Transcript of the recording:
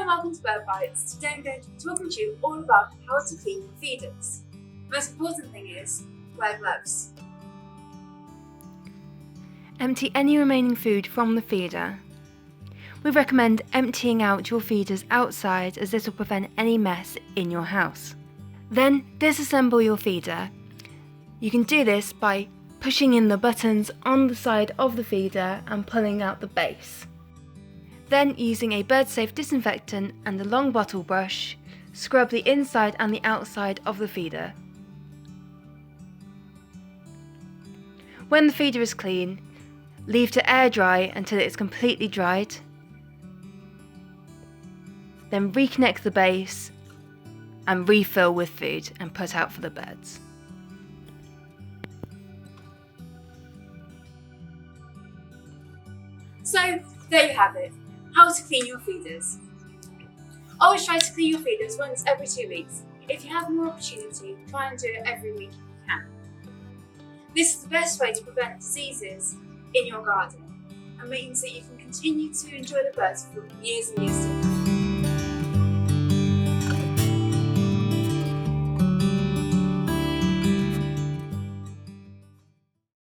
welcome to Bird Bites. Today I'm going to be talking to you all about how to clean your feeders. The most important thing is, wear gloves. Empty any remaining food from the feeder. We recommend emptying out your feeders outside, as this will prevent any mess in your house. Then disassemble your feeder. You can do this by pushing in the buttons on the side of the feeder and pulling out the base. Then, using a bird-safe disinfectant and a long bottle brush, scrub the inside and the outside of the feeder. When the feeder is clean, leave to air dry until it is completely dried. Then reconnect the base and refill with food and put out for the birds. So, there you have it. How to clean your feeders. Always try to clean your feeders once every 2 weeks. If you have more opportunity, try and do it every week if you can. This is the best way to prevent diseases in your garden and means that you can continue to enjoy the birds for years and years to come.